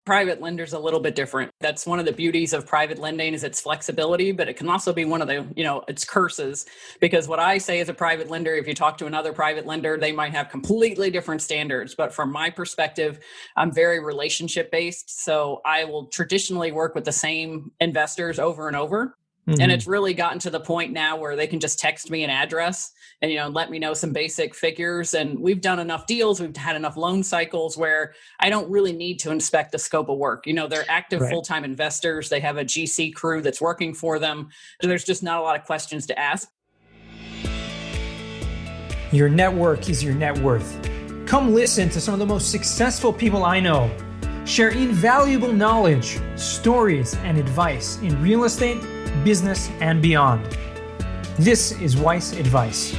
Private lender's a little bit different. That's one of the beauties of private lending is its flexibility, but it can also be one of the, its curses. Because what I say as a private lender, if you talk to another private lender, they might have completely different standards. But from my perspective, I'm very relationship based. So I will traditionally work with the same investors over and over. Mm-hmm. And it's really gotten to the point now where they can just text me an address and, let me know some basic figures. And we've done enough deals. We've had enough loan cycles where I don't really need to inspect the scope of work. They're active full-time investors. They have a GC crew that's working for them. So there's just not a lot of questions to ask. Your network is your net worth. Come listen to some of the most successful people I know share invaluable knowledge, stories, and advice in real estate, business, and beyond. This is Weiss Advice.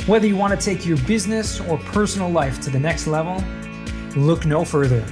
Whether you want to take your business or personal life to the next level, look no further.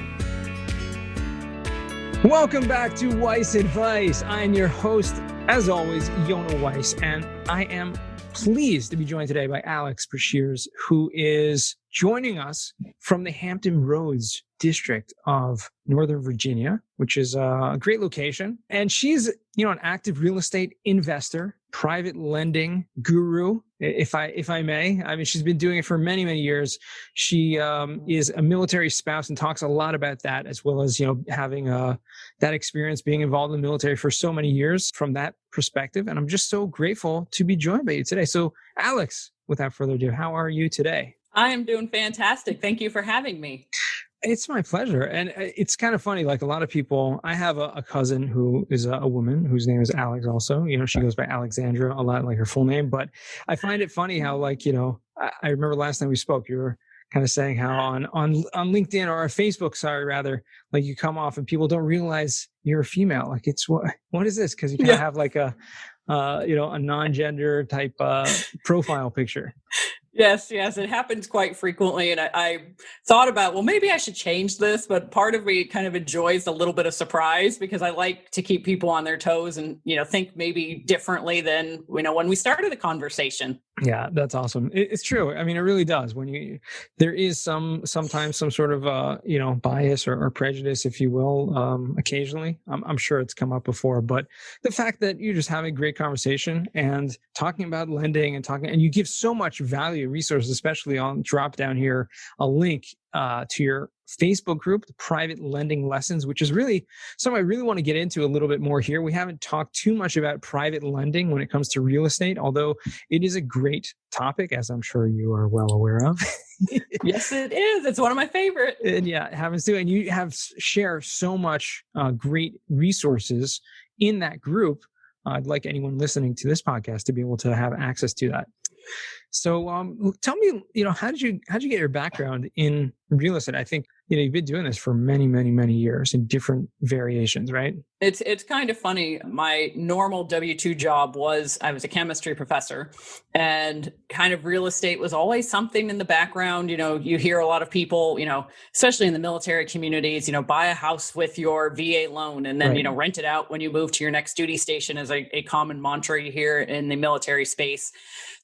Welcome back to Weiss Advice. I am your host, as always, Yona Weiss, and I am pleased to be joined today by Alex Breshears, who is joining us from the Hampton Roads district of Northern Virginia, which is a great location. And she's, an active real estate investor, private lending guru, if I may. I mean, she's been doing it for many, many years. She is a military spouse and talks a lot about that, as well as, having that experience being involved in the military for so many years from that perspective. And I'm just so grateful to be joined by you today. So Alex, without further ado, how are you today? I am doing fantastic. Thank you for having me. It's my pleasure. And it's kind of funny. Like a lot of people, I have a cousin who is a woman whose name is Alex also. She goes by Alexandra a lot, like her full name. But I find it funny how I remember last time we spoke, you were kind of saying how on LinkedIn or Facebook, rather, like you come off and people don't realize you're a female. Like it's what is this? Because you kind of have like a non-gender type profile picture. Yes, it happens quite frequently. And I thought about, well, maybe I should change this, but part of me kind of enjoys a little bit of surprise because I like to keep people on their toes and, think maybe differently than, when we started the conversation. Yeah, that's awesome. It's true. I mean, it really does. There is sometimes some sort of, bias or prejudice, if you will, occasionally. I'm sure it's come up before, but the fact that you're just having a great conversation and talking about lending and you give so much value, resources, especially on drop down here, a link to your Facebook group, the Private Lending Lessons, which is really something I really want to get into a little bit more here. We haven't talked too much about private lending when it comes to real estate, although it is a great topic, as I'm sure you are well aware of. Yes, it is. It's one of my favorite. And yeah, it happens to. And you share so much great resources in that group. I'd like anyone listening to this podcast to be able to have access to that. So tell me, how did you get your background in real estate? I think, you've been doing this for many, many, many years in different variations, right? It's kind of funny. My normal W-2 job I was a chemistry professor, and kind of real estate was always something in the background. You hear a lot of people, especially in the military communities, buy a house with your VA loan and then, right, rent it out when you move to your next duty station is a common mantra you hear in the military space.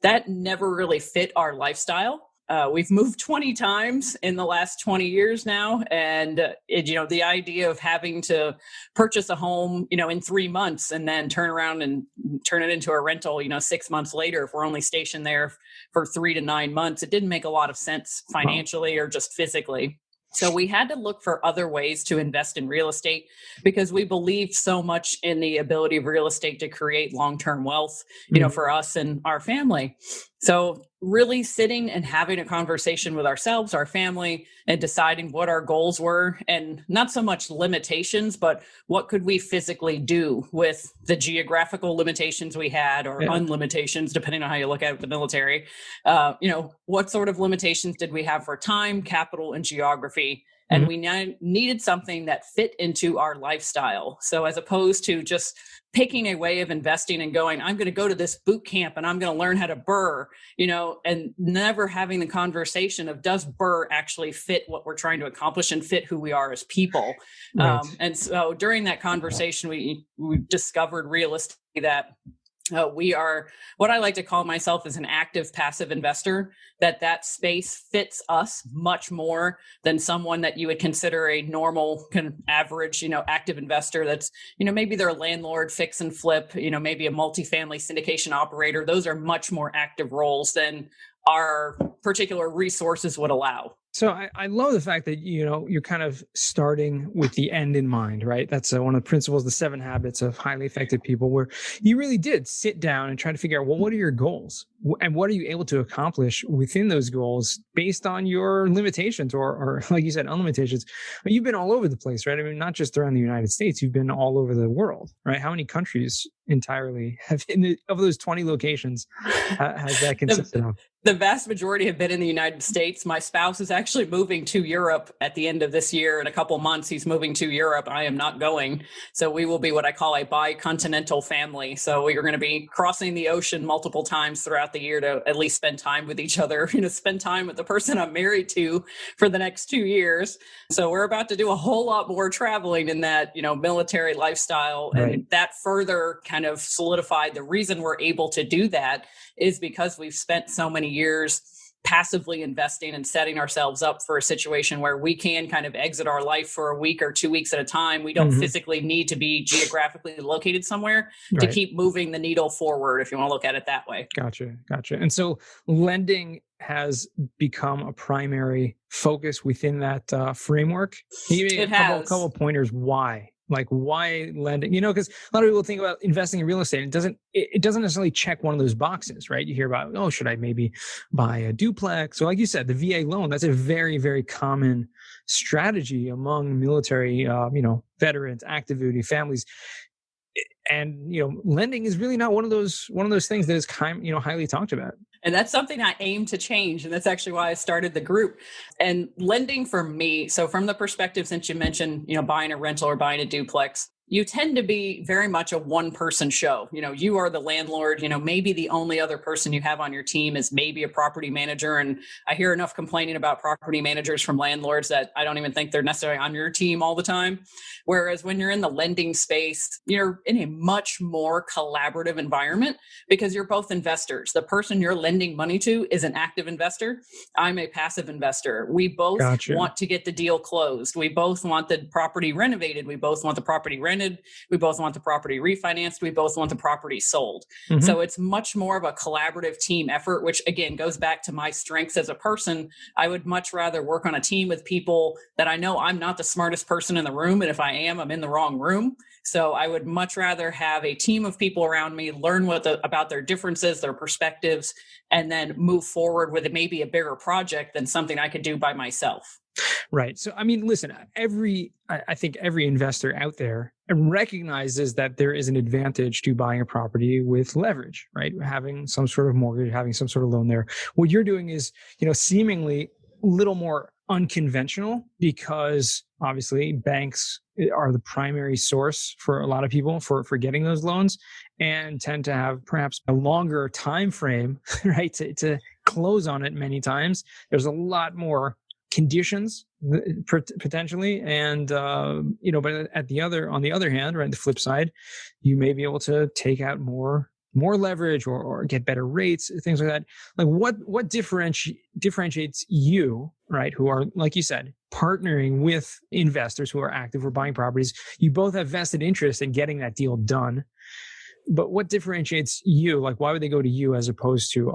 That never really fit our lifestyle. We've moved 20 times in the last 20 years now. And, the idea of having to purchase a home, in 3 months and then turn around and turn it into a rental, 6 months later, if we're only stationed there for 3 to 9 months, it didn't make a lot of sense financially or just physically. So we had to look for other ways to invest in real estate because we believed so much in the ability of real estate to create long-term wealth, for us and our family. So really sitting and having a conversation with ourselves, our family, and deciding what our goals were and not so much limitations, but what could we physically do with the geographical limitations we had or unlimitations, depending on how you look at the military. What sort of limitations did we have for time, capital, and geography? And we needed something that fit into our lifestyle. So as opposed to just picking a way of investing and going, I'm going to go to this boot camp and I'm going to learn how to burr, and never having the conversation of does burr actually fit what we're trying to accomplish and fit who we are as people. Right. And so during that conversation, we discovered realistically that We are what I like to call myself as an active passive investor, that space fits us much more than someone that you would consider a normal kind of average, active investor. That's, maybe they're a landlord, fix and flip, maybe a multifamily syndication operator. Those are much more active roles than our particular resources would allow. So I love the fact that, you're kind of starting with the end in mind, right? That's one of the principles, the 7 habits of highly effective people, where you really did sit down and try to figure out, well, what are your goals? And what are you able to accomplish within those goals based on your limitations or like you said, unlimitations? But you've been all over the place, right? I mean, not just around the United States, you've been all over the world, right? How many countries entirely have, of those 20 locations, has that consisted of? The vast majority have been in the United States. My spouse is actually moving to Europe at the end of this year. In a couple months, he's moving to Europe. I am not going. So we will be what I call a bicontinental family. So we are going to be crossing the ocean multiple times throughout the year to at least spend time with each other, spend time with the person I'm married to for the next 2 years. So we're about to do a whole lot more traveling in that, military lifestyle. Right. And that further kind of solidified the reason we're able to do that is because we've spent so many years passively investing and setting ourselves up for a situation where we can kind of exit our life for a week or 2 weeks at a time. We don't physically need to be geographically located somewhere to keep moving the needle forward, if you want to look at it that way. Gotcha. And so lending has become a primary focus within that framework. It has. A couple of pointers why. Like, why lending? Because a lot of people think about investing in real estate. It doesn't necessarily check one of those boxes, right? You hear about, should I maybe buy a duplex? So like you said, the VA loan, that's a very, very common strategy among military, veterans, active duty families. And, lending is really not one of those things that is highly talked about. And that's something I aim to change. And that's actually why I started the group. And lending for me, so from the perspective, since you mentioned, buying a rental or buying a duplex, you tend to be very much a one-person show. You are the landlord. Maybe the only other person you have on your team is maybe a property manager. And I hear enough complaining about property managers from landlords that I don't even think they're necessarily on your team all the time. Whereas when you're in the lending space, you're in a much more collaborative environment because you're both investors. The person you're lending money to is an active investor. I'm a passive investor. We both want to get the deal closed. We both want the property renovated. We both want the property rented. We both want the property refinanced. We both want the property sold. So it's much more of a collaborative team effort, which again goes back to my strengths as a person. I would much rather work on a team with people that I know I'm not the smartest person in the room. And if I am, I'm in the wrong room. So I would much rather have a team of people around me, learn about their differences, their perspectives, and then move forward with maybe a bigger project than something I could do by myself. Right. So, I mean, listen, I think every investor out there recognizes that there is an advantage to buying a property with leverage, right? Having some sort of mortgage, having some sort of loan there. What you're doing is, seemingly a little more unconventional because obviously banks are the primary source for a lot of people for getting those loans and tend to have perhaps a longer time frame, right? To close on it many times. There's a lot more conditions potentially. And, but on the other hand, right, the flip side, you may be able to take out more leverage or get better rates, things like that. Like what differentiates you, right? Who are, like you said, partnering with investors who are active or buying properties. You both have vested interest in getting that deal done. But what differentiates you? Like, why would they go to you as opposed to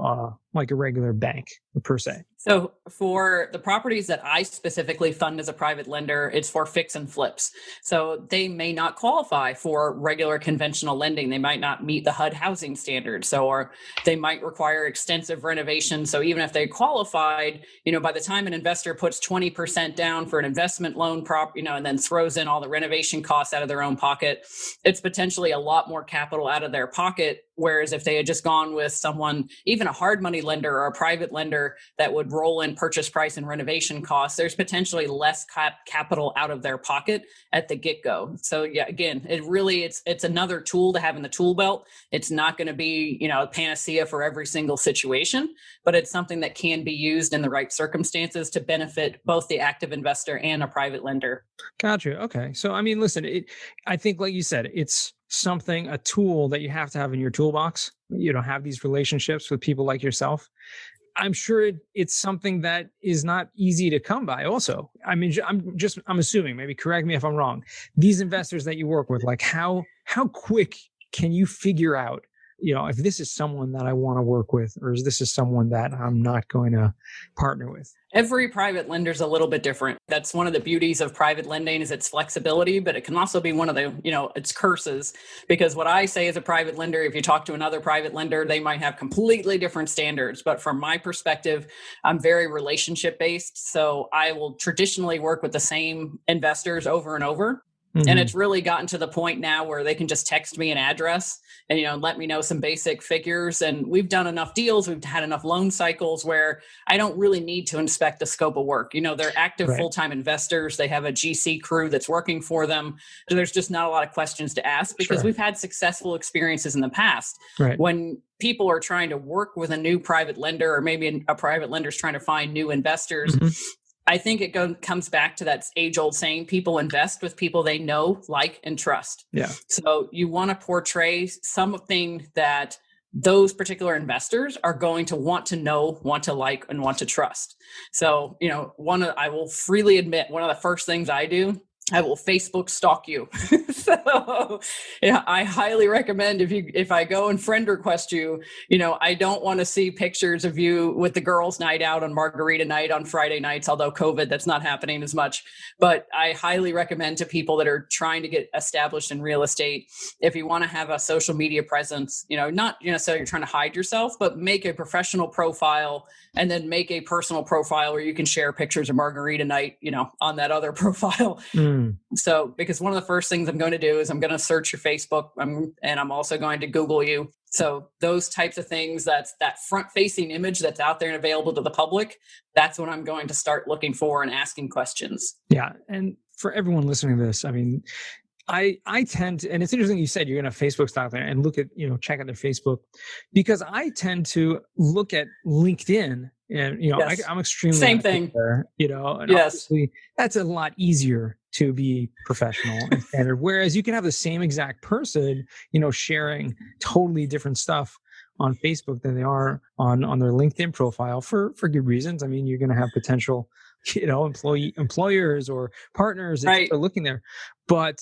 like a regular bank per se? So for the properties that I specifically fund as a private lender, it's for fix and flips. So they may not qualify for regular conventional lending. They might not meet the HUD housing standards. So, or they might require extensive renovation. So even if they qualified, by the time an investor puts 20% down for an investment loan and then throws in all the renovation costs out of their own pocket, it's potentially a lot more capital out of their pocket. Whereas if they had just gone with someone, even a hard money lender or a private lender that would roll in purchase price and renovation costs, there's potentially less capital out of their pocket at the get-go. So yeah, again, it's another tool to have in the tool belt. It's not going to be, a panacea for every single situation, but it's something that can be used in the right circumstances to benefit both the active investor and a private lender. Gotcha. Okay. So, I mean, listen, I think like you said, it's a tool that you have to have in your toolbox, have these relationships with people like yourself. I'm sure it's something that is not easy to come by also. I mean, I'm assuming, maybe correct me if I'm wrong. These investors that you work with, like how quick can you figure out, if this is someone that I want to work with, or is this is someone that I'm not going to partner with? Every private lender is a little bit different. That's one of the beauties of private lending is its flexibility, but it can also be one of the, its curses, because what I say as a private lender, if you talk to another private lender, they might have completely different standards. But from my perspective, I'm very relationship based. So I will traditionally work with the same investors over and over. Mm-hmm. And it's really gotten to the point now where they can just text me an address and, let me know some basic figures. And we've done enough deals. We've had enough loan cycles where I don't really need to inspect the scope of work. They're active right. Full-time investors. They have a GC crew that's working for them. So there's just not a lot of questions to ask because sure. We've had successful experiences in the past. Right. When people are trying to work with a new private lender, or maybe a private lender is trying to find new investors, mm-hmm. I think it comes back to that age-old saying, people invest with people they know, like, and trust. Yeah. So you want to portray something that those particular investors are going to want to know, want to like, and want to trust. So, I will freely admit, one of the first things I do, I will Facebook stalk you. So I highly recommend if I go and friend request you, I don't want to see pictures of you with the girls' night out on margarita night on Friday nights, although COVID, that's not happening as much. But I highly recommend to people that are trying to get established in real estate, if you want to have a social media presence, not, so you're trying to hide yourself, but make a professional profile and then make a personal profile where you can share pictures of margarita night, on that other profile. So, because one of the first things I'm going to do is I'm going to search your Facebook and I'm also going to Google you. So those types of things, that's that front facing image that's out there and available to the public. That's what I'm going to start looking for and asking questions. Yeah. And for everyone listening to this, I mean, I tend to, and it's interesting you said you're going to Facebook style there and look at, check out their Facebook, because I tend to look at LinkedIn and, yes. I'm extremely same thing there, and yes. Obviously that's a lot easier to be professional and standard. Whereas you can have the same exact person, sharing totally different stuff on Facebook than they are on their LinkedIn profile for good reasons. I mean, you're going to have potential, employers or partners that right. are looking there. But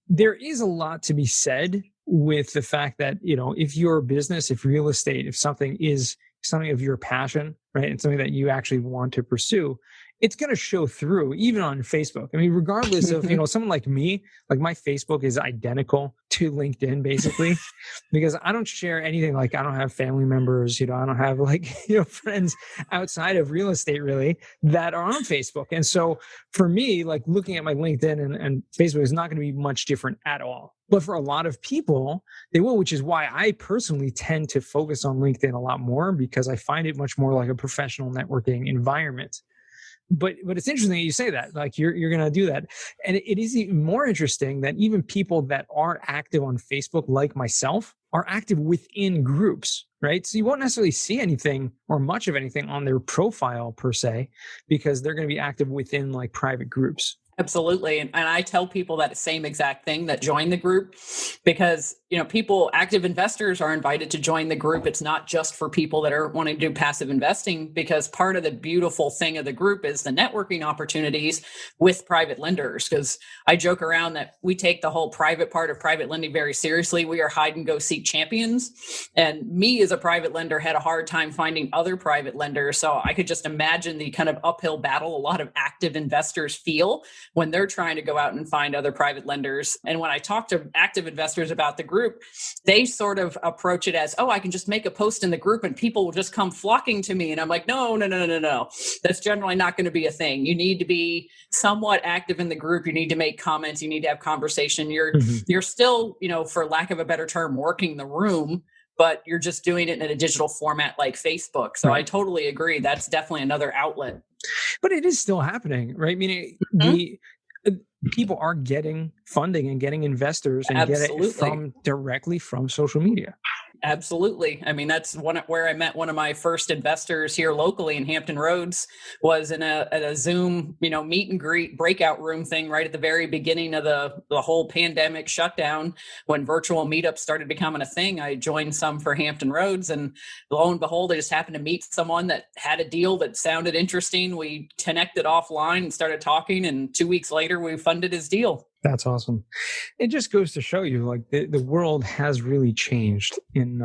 there is a lot to be said with the fact that, if your business, if real estate, if something is something of your passion, right, and something that you actually want to pursue, it's going to show through even on Facebook. I mean, regardless of, someone like me, like my Facebook is identical to LinkedIn basically, because I don't share anything. Like I don't have family members, I don't have friends outside of real estate really that are on Facebook. And so for me, like looking at my LinkedIn and Facebook is not going to be much different at all. But for a lot of people, they will, which is why I personally tend to focus on LinkedIn a lot more, because I find it much more like a professional networking environment. But it's interesting that you say that, like you're going to do that. And it is even more interesting that even people that are active on Facebook, like myself, are active within groups, right? So you won't necessarily see anything or much of anything on their profile per se, because they're going to be active within like private groups. Absolutely. And I tell people that same exact thing, that join the group, because, active investors are invited to join the group. It's not just for people that are wanting to do passive investing, because part of the beautiful thing of the group is the networking opportunities with private lenders. Because I joke around that we take the whole private part of private lending very seriously. We are hide and go seek champions. And me as a private lender had a hard time finding other private lenders. So I could just imagine the kind of uphill battle a lot of active investors feel when they're trying to go out and find other private lenders. And when I talk to active investors about the group, they sort of approach it as, oh, I can just make a post in the group and people will just come flocking to me. And I'm like, no. That's generally not going to be a thing. You need to be somewhat active in the group. You need to make comments. You need to have conversation. You're still, for lack of a better term, working the room, but you're just doing it in a digital format like Facebook. So right. I totally agree. That's definitely another outlet. But it is still happening, right? Meaning the people are getting funding and getting investors and get it directly from social media. Absolutely. I mean, that's where I met one of my first investors here locally in Hampton Roads, was in a Zoom, meet and greet breakout room thing right at the very beginning of the whole pandemic shutdown, when virtual meetups started becoming a thing. I joined some for Hampton Roads, and lo and behold, I just happened to meet someone that had a deal that sounded interesting. We connected offline and started talking, and 2 weeks later, we funded his deal. That's awesome. It just goes to show you, like, the world has really changed in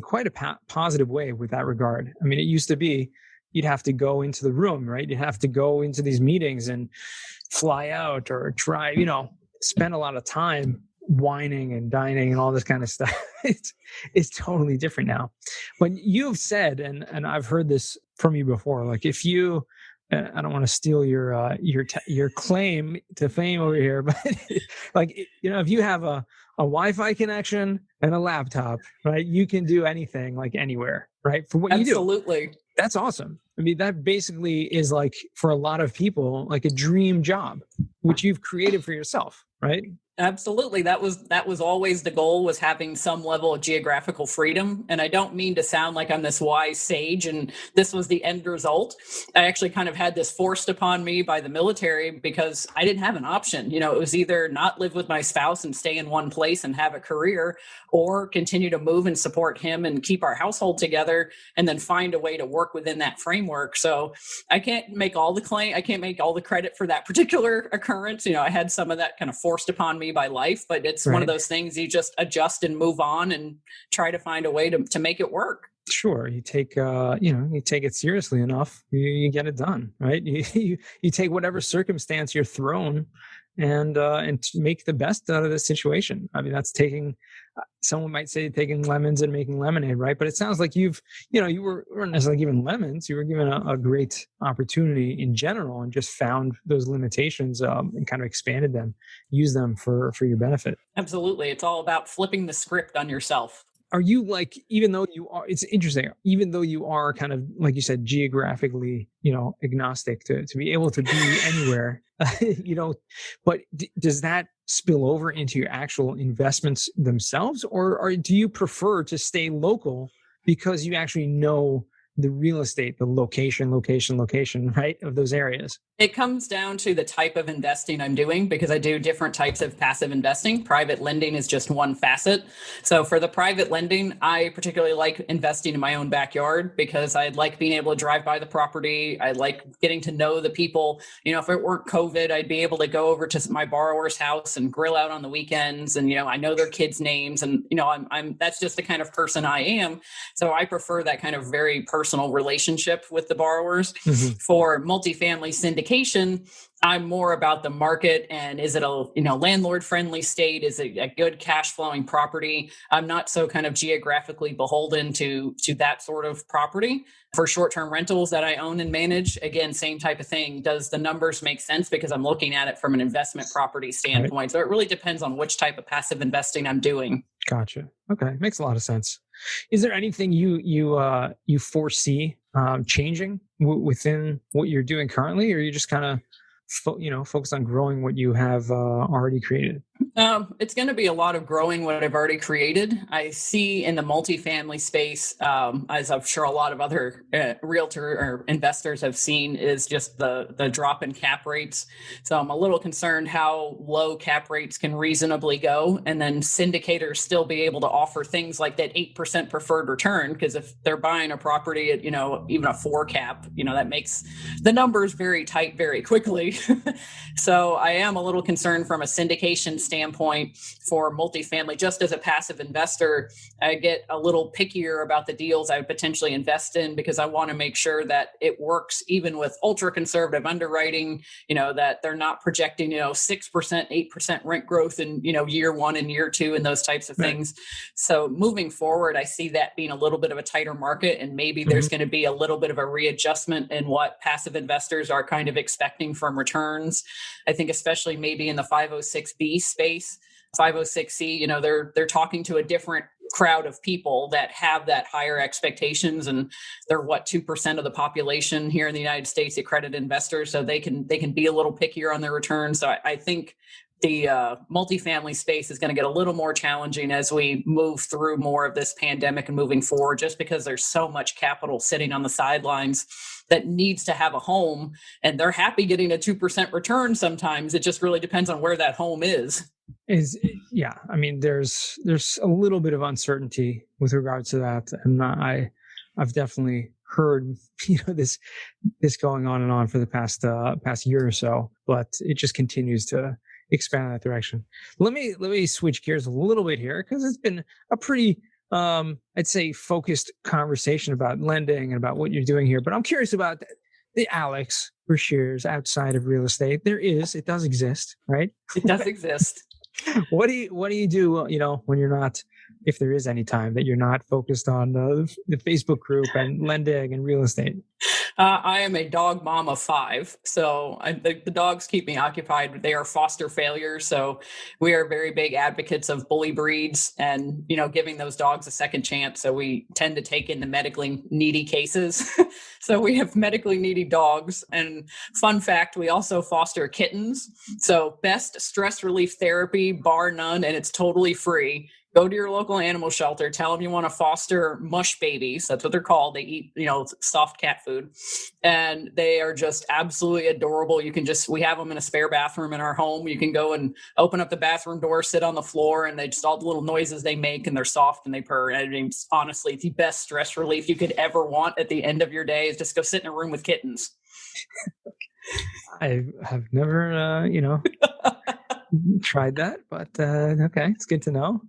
quite a positive way with that regard. I mean, it used to be you'd have to go into the room, right? You'd have to go into these meetings and fly out or try, spend a lot of time whining and dining and all this kind of stuff. It's totally different now. When you've said, and I've heard this from you before, like, if you, I don't want to steal your claim to fame over here, but like, if you have a Wi-Fi connection and a laptop, right, you can do anything, like, anywhere, right? For what you do. Absolutely. That's awesome. I mean, that basically is, like, for a lot of people, like a dream job, which you've created for yourself, right? Absolutely. That was always the goal, was having some level of geographical freedom. And I don't mean to sound like I'm this wise sage and this was the end result. I actually kind of had this forced upon me by the military because I didn't have an option. It was either not live with my spouse and stay in one place and have a career, or continue to move and support him and keep our household together, and then find a way to work within that framework. So I can't make all the credit for that particular occurrence. I had some of that kind of forced upon me by life, but it's one of those things you just adjust and move on and try to find a way to make it work. Sure. You take, you take it seriously enough, you get it done, right? You take whatever circumstance you're thrown and make the best out of the situation. I mean, that's someone might say taking lemons and making lemonade, right? But it sounds like you weren't necessarily given lemons. You were given a great opportunity in general, and just found those limitations and kind of expanded them, use them for your benefit. Absolutely. It's all about flipping the script on yourself. Are you, like, it's interesting, even though you are kind of, like you said, geographically, agnostic to be able to be anywhere, but does that spill over into your actual investments themselves? Or do you prefer to stay local because you actually know the real estate, the location, right, of those areas? It comes down to the type of investing I'm doing, because I do different types of passive investing. Private lending is just one facet. So for the private lending, I particularly like investing in my own backyard, because I like being able to drive by the property. I like getting to know the people. If it weren't COVID, I'd be able to go over to my borrower's house and grill out on the weekends. And, I know their kids' names, and, that's just the kind of person I am. So I prefer that kind of very personal relationship with the borrowers. Mm-hmm. For multifamily syndication, I'm more about the market, and is it a landlord friendly state? Is it a good cash flowing property? I'm not so kind of geographically beholden to that sort of property. For short-term rentals that I own and manage, again, same type of thing. Does the numbers make sense? Because I'm looking at it from an investment property standpoint. Right. So it really depends on which type of passive investing I'm doing. Gotcha. Okay, makes a lot of sense. Is there anything you foresee changing within what you're doing currently, or you just kind of focus on growing what you have already created? It's going to be a lot of growing what I've already created. I see in the multifamily space, as I'm sure a lot of other realtor or investors have seen, is just the drop in cap rates. So I'm a little concerned how low cap rates can reasonably go, and then syndicators still be able to offer things like that 8% preferred return. Because if they're buying a property at, even a 4 cap, that makes the numbers very tight very quickly. So I am a little concerned from a syndication standpoint for multifamily. Just as a passive investor, I get a little pickier about the deals I would potentially invest in, because I want to make sure that it works even with ultra conservative underwriting, that they're not projecting, 6%, 8% rent growth in, year 1 and year 2 and those types of things. So moving forward, I see that being a little bit of a tighter market, and maybe there's going to be a little bit of a readjustment in what passive investors are kind of expecting from returns. I think especially maybe in the 506B space, 506C, they're talking to a different crowd of people that have that higher expectations, and they're 2% of the population here in the United States, accredited investors, so they can be a little pickier on their returns. So I think the multifamily space is going to get a little more challenging as we move through more of this pandemic and moving forward, just because there's so much capital sitting on the sidelines that needs to have a home, and they're happy getting a 2% return sometimes. It just really depends on where that home is. Yeah. I mean, there's a little bit of uncertainty with regards to that. And I've definitely heard, this going on and on for the past year or so, but it just continues to expand in that direction. Let me switch gears a little bit here, because it's been a pretty, I'd say, focused conversation about lending and about what you're doing here. But I'm curious about the Alex Breshears outside of real estate. It does exist, right? It does exist. What do you do, when you're not, if there is any time that you're not focused on the Facebook group and lending and real estate? I am a dog mom of 5. So the dogs keep me occupied. They are foster failures. So we are very big advocates of bully breeds and, giving those dogs a second chance. So we tend to take in the medically needy cases. So we have medically needy dogs. And fun fact, we also foster kittens. So best stress relief therapy, bar none, and it's totally free. Go to your local animal shelter, tell them you want to foster mush babies. That's what they're called. They eat, soft cat food, and they are just absolutely adorable. We have them in a spare bathroom in our home. You can go and open up the bathroom door, sit on the floor, and all the little noises they make, and they're soft and they purr. And it's honestly the best stress relief you could ever want at the end of your day is just go sit in a room with kittens. I have never, tried that, but okay, it's good to know.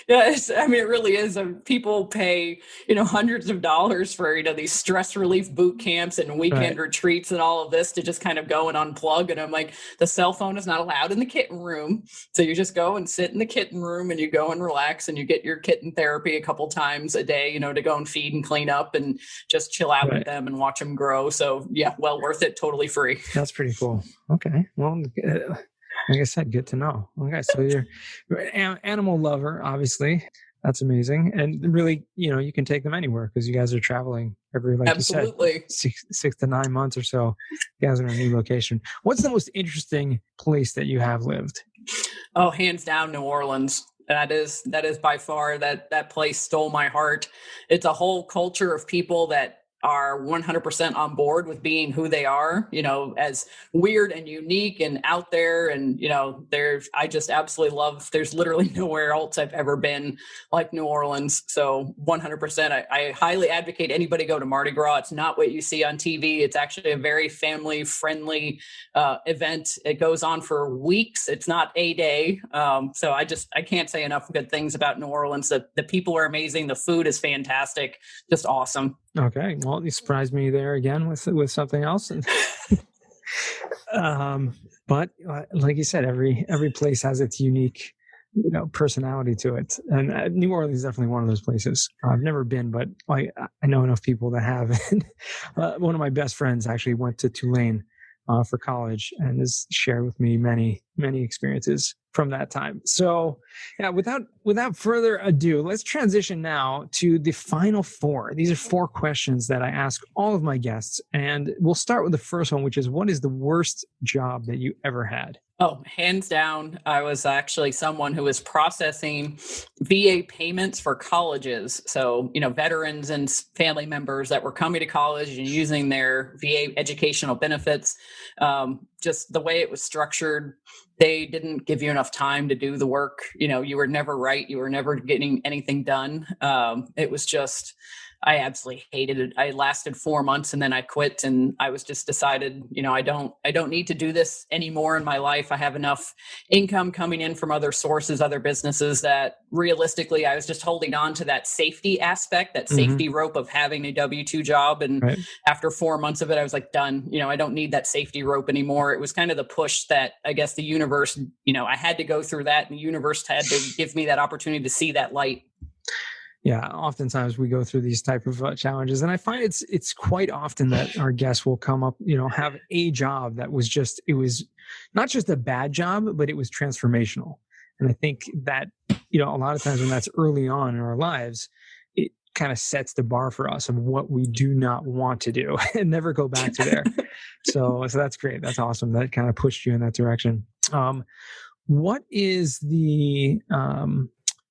Yeah, it really is. People pay, hundreds of dollars for, these stress relief boot camps and weekend retreats and all of this to just kind of go and unplug. And I'm like, the cell phone is not allowed in the kitten room. So you just go and sit in the kitten room and you go and relax and you get your kitten therapy a couple times a day, to go and feed and clean up and just chill out with them and watch them grow. So yeah, well worth it. Totally free. That's pretty cool. Okay. Well, like I said, good to know. Okay, so you're an animal lover, obviously. That's amazing. And really, you can take them anywhere because you guys are traveling every, like Absolutely. you said, 6 to 9 months or so. You guys are in a new location. What's the most interesting place that you have lived? Oh, hands down, New Orleans. That is by far, that place stole my heart. It's a whole culture of people that are 100% on board with being who they are, as weird and unique and out there. And, I just absolutely love, there's literally nowhere else I've ever been like New Orleans. So 100%, I highly advocate anybody go to Mardi Gras. It's not what you see on TV. It's actually a very family friendly event. It goes on for weeks. It's not a day. So I can't say enough good things about New Orleans. The people are amazing. The food is fantastic. Just awesome. Okay. Well, you surprised me there again with something else. But like you said, every place has its unique, personality to it. And New Orleans is definitely one of those places. I've never been, but I know enough people that have. One of my best friends actually went to Tulane for college and has shared with me many, many experiences from that time. So yeah, without further ado, let's transition now to the final 4. These are 4 questions that I ask all of my guests. And we'll start with the first one, which is, what is the worst job that you ever had? Oh, hands down. I was actually someone who was processing VA payments for colleges. So, veterans and family members that were coming to college and using their VA educational benefits. Just the way it was structured, they didn't give you enough time to do the work. You were never right. You were never getting anything done. It was just, I absolutely hated it. I lasted 4 months and then I quit, and I was just decided, I don't need to do this anymore in my life. I have enough income coming in from other sources, other businesses, that realistically I was just holding on to that safety aspect, that safety rope of having a W-2 job. And after 4 months of it, I was like, done. I don't need that safety rope anymore. It was kind of the push that I guess the universe, I had to go through that, and the universe had to give me that opportunity to see that light. Yeah, oftentimes we go through these type of challenges, and I find it's quite often that our guests will come up, have a job that was it was not just a bad job, but it was transformational. And I think that, a lot of times when that's early on in our lives, it kind of sets the bar for us of what we do not want to do and never go back to there. So that's great. That's awesome. That kind of pushed you in that direction. What is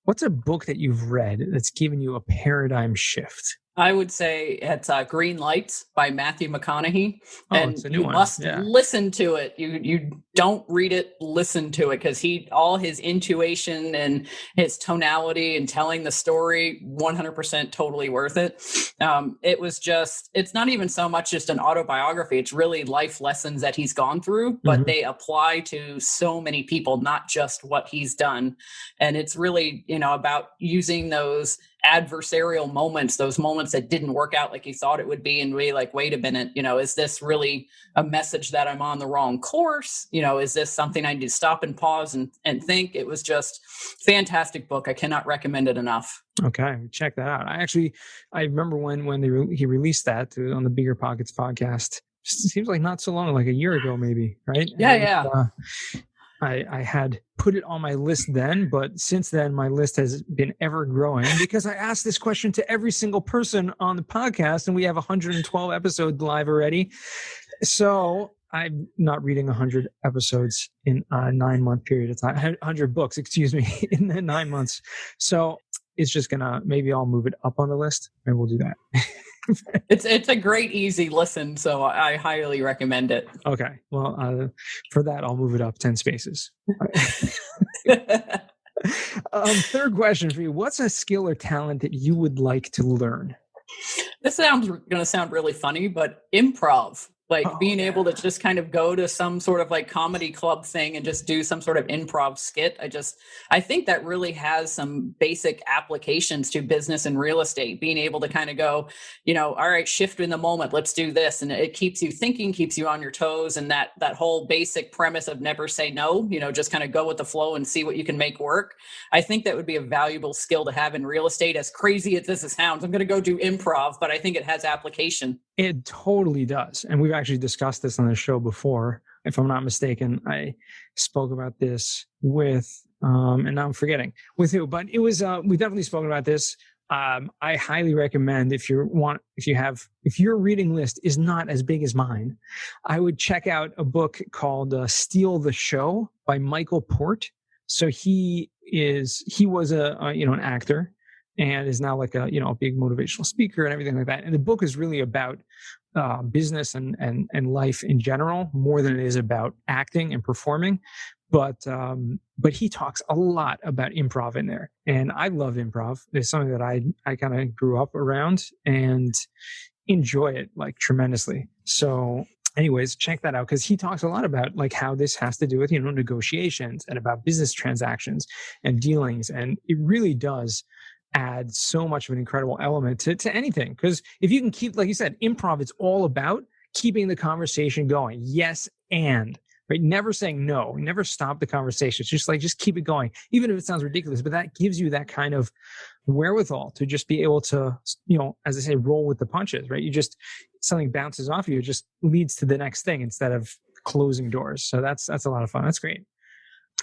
what's a book that you've read that's given you a paradigm shift? I would say it's Green Lights by Matthew McConaughey. Oh, And it's a new you one. must Yeah. listen to it. You don't read it, listen to it, because all his intuition and his tonality and telling the story, 100% totally worth it. It's not even so much just an autobiography. It's really life lessons that he's gone through, but they apply to so many people, not just what he's done. And it's really, about using those adversarial moments, those moments that didn't work out like you thought it would be, and be like, wait a minute, is this really a message that I'm on the wrong course? Is this something I need to stop and pause and think? It was just fantastic book. I cannot recommend it enough. Okay, check that out. I remember when he released that on the Bigger Pockets podcast. Seems like not so long, like a year ago, maybe, right? Yeah. I had put it on my list then, but since then my list has been ever growing because I asked this question to every single person on the podcast, and we have 112 episodes live already. So I'm not reading 100 episodes in a 9-month period of time, 100 books, excuse me, in the 9 months. So it's just maybe I'll move it up on the list, and we'll do that. It's a great, easy listen, so I highly recommend it. Okay. Well, for that, I'll move it up 10 spaces. Third question for you. What's a skill or talent that you would like to learn? This sounds going to sound really funny, but improv. Being able to just kind of go to some sort of like comedy club thing and just do some sort of improv skit. I think that really has some basic applications to business and real estate, being able to kind of go, all right, shift in the moment, let's do this. And it keeps you thinking, keeps you on your toes. And that whole basic premise of never say no, just kind of go with the flow and see what you can make work. I think that would be a valuable skill to have in real estate. As crazy as this sounds, I'm going to go do improv, but I think it has application. It totally does. And we've actually discussed this on the show before. If I'm not mistaken, I spoke about this with, and now I'm forgetting with who, but it was, we've definitely spoken about this. I highly recommend if your reading list is not as big as mine, I would check out a book called Steal the Show by Michael Port. So he was an actor, and is now like a big motivational speaker and everything like that. And the book is really about business and life in general, more than it is about acting and performing. But he talks a lot about improv in there, and I love improv. It's something that I kind of grew up around and enjoy it like tremendously. So anyways, check that out, because he talks a lot about like how this has to do with negotiations and about business transactions and dealings, and it really does add so much of an incredible element to anything. Because if you can keep, like you said, improv, it's all about keeping the conversation going. Yes, and right, never saying no, never stop the conversation. It's just keep it going, even if it sounds ridiculous. But that gives you that kind of wherewithal to just be able to, as I say, roll with the punches. Right, something bounces off you, it just leads to the next thing instead of closing doors. So that's a lot of fun. That's great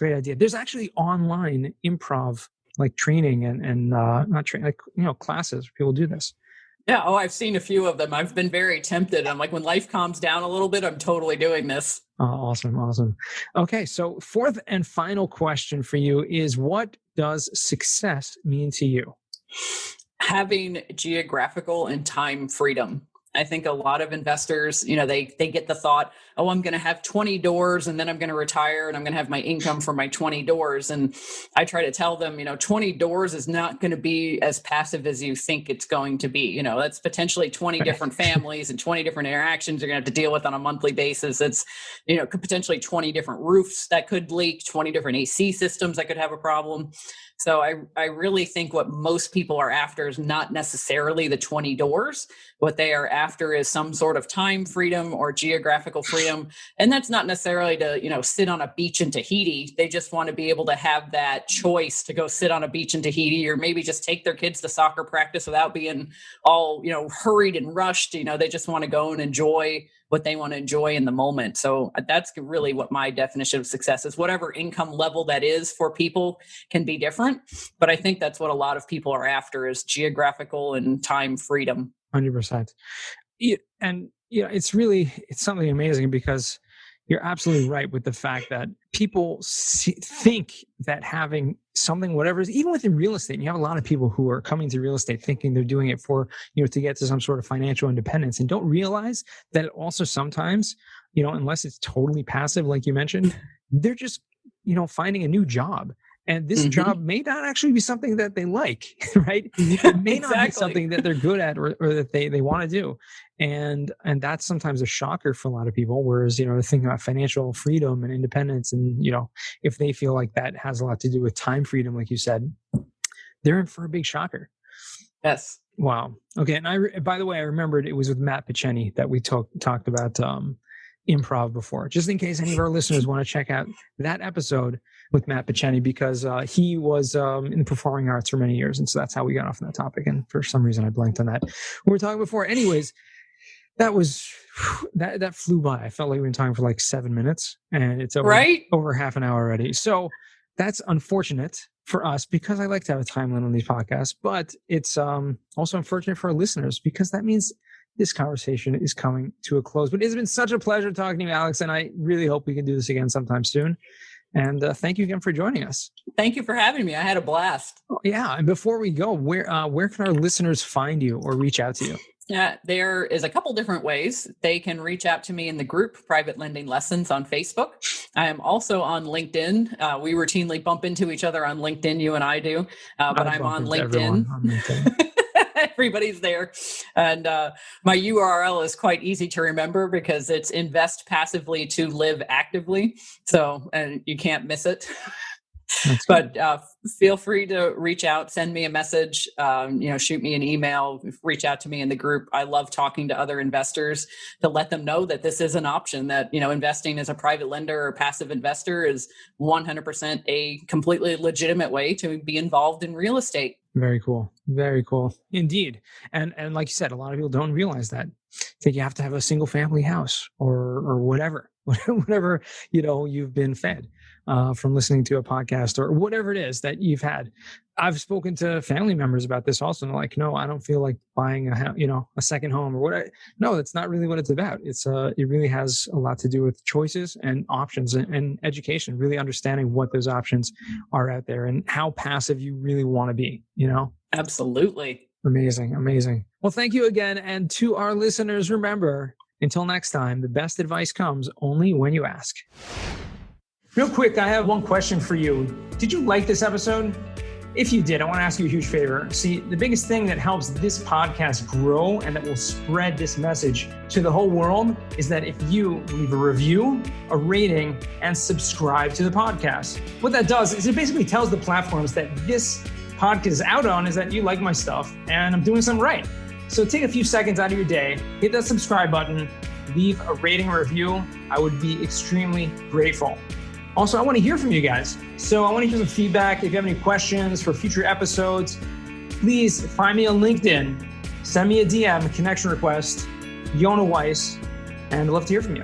idea. There's actually online improv like training and not training, like, classes where people do this. Yeah. Oh, I've seen a few of them. I've been very tempted. I'm like, when life calms down a little bit, I'm totally doing this. Awesome. Okay. So fourth and final question for you is, what does success mean to you? Having geographical and time freedom. I think a lot of investors, they get the thought, oh, I'm going to have 20 doors and then I'm going to retire and I'm going to have my income from my 20 doors. And I try to tell them, 20 doors is not going to be as passive as you think it's going to be. That's potentially 20 different families and 20 different interactions you're going to have to deal with on a monthly basis. It's, could potentially 20 different roofs that could leak, 20 different AC systems that could have a problem. So I really think what most people are after is not necessarily the 20 doors. What they are after is some sort of time freedom or geographical freedom. And that's not necessarily to, sit on a beach in Tahiti. They just want to be able to have that choice to go sit on a beach in Tahiti, or maybe just take their kids to soccer practice without being all, hurried and rushed. They just want to go and enjoy what they want to enjoy in the moment. So that's really what my definition of success is. Whatever income level that is for people can be different, but I think that's what a lot of people are after, is geographical and time freedom. 100%. And it's something amazing, because You're absolutely right with the fact that people think that having something, whatever, even within real estate, and you have a lot of people who are coming to real estate thinking they're doing it for, to get to some sort of financial independence, and don't realize that also sometimes, unless it's totally passive, like you mentioned, they're just, finding a new job. And this job may not actually be something that they like, right? It may not be something that they're good at or that they want to do. And that's sometimes a shocker for a lot of people. Whereas, they're thinking about financial freedom and independence. And, if they feel like that has a lot to do with time freedom, like you said, they're in for a big shocker. Yes. Wow. Okay. And by the way, I remembered it was with Matt Piceni that we talked about improv before, just in case any of our listeners want to check out that episode with Matt Piceni, because he was in the performing arts for many years. And so that's how we got off on that topic. And for some reason, I blanked on that. We were talking before. Anyways, that flew by. I felt like we've been talking for like 7 minutes, and it's over half an hour already. So that's unfortunate for us, because I like to have a timeline on these podcasts, but it's also unfortunate for our listeners, because that means this conversation is coming to a close. But it's been such a pleasure talking to you, Alex, and I really hope we can do this again sometime soon. And thank you again for joining us. Thank you for having me. I had a blast. Yeah. And before we go, where can our listeners find you or reach out to you? Yeah, there is a couple different ways. They can reach out to me in the group Private Lending Lessons on Facebook. I am also on LinkedIn. We routinely bump into each other on LinkedIn, you and I do, but I'm on LinkedIn. Everybody's there. And my URL is quite easy to remember, because it's invest passively to live actively. So, and you can't miss it. But feel free to reach out, send me a message, shoot me an email, reach out to me in the group. I love talking to other investors to let them know that this is an option, that, investing as a private lender or passive investor is 100% a completely legitimate way to be involved in real estate. Very cool. Very cool. Indeed. And like you said, a lot of people don't realize that. Think you have to have a single family house or whatever you've been fed from listening to a podcast or whatever it is that you've had. I've spoken to family members about this also, and they're like, no, I don't feel like buying a second home or whatever. No, that's not really what it's about. It really has a lot to do with choices and options and education, really understanding what those options are out there and how passive you really want to be, Absolutely. Amazing. Well, thank you again. And to our listeners, remember, until next time, the best advice comes only when you ask. Real quick, I have one question for you. Did you like this episode? If you did, I want to ask you a huge favor. See, the biggest thing that helps this podcast grow and that will spread this message to the whole world is that if you leave a review, a rating, and subscribe to the podcast. What that does is it basically tells the platforms that this podcast is out on is that you like my stuff and I'm doing something right. So take a few seconds out of your day, hit that subscribe button, leave a rating or review. I would be extremely grateful. Also, I want to hear from you guys. So I want to hear some feedback. If you have any questions for future episodes, please find me on LinkedIn. Send me a DM, a connection request, Yona Weiss, and I'd love to hear from you.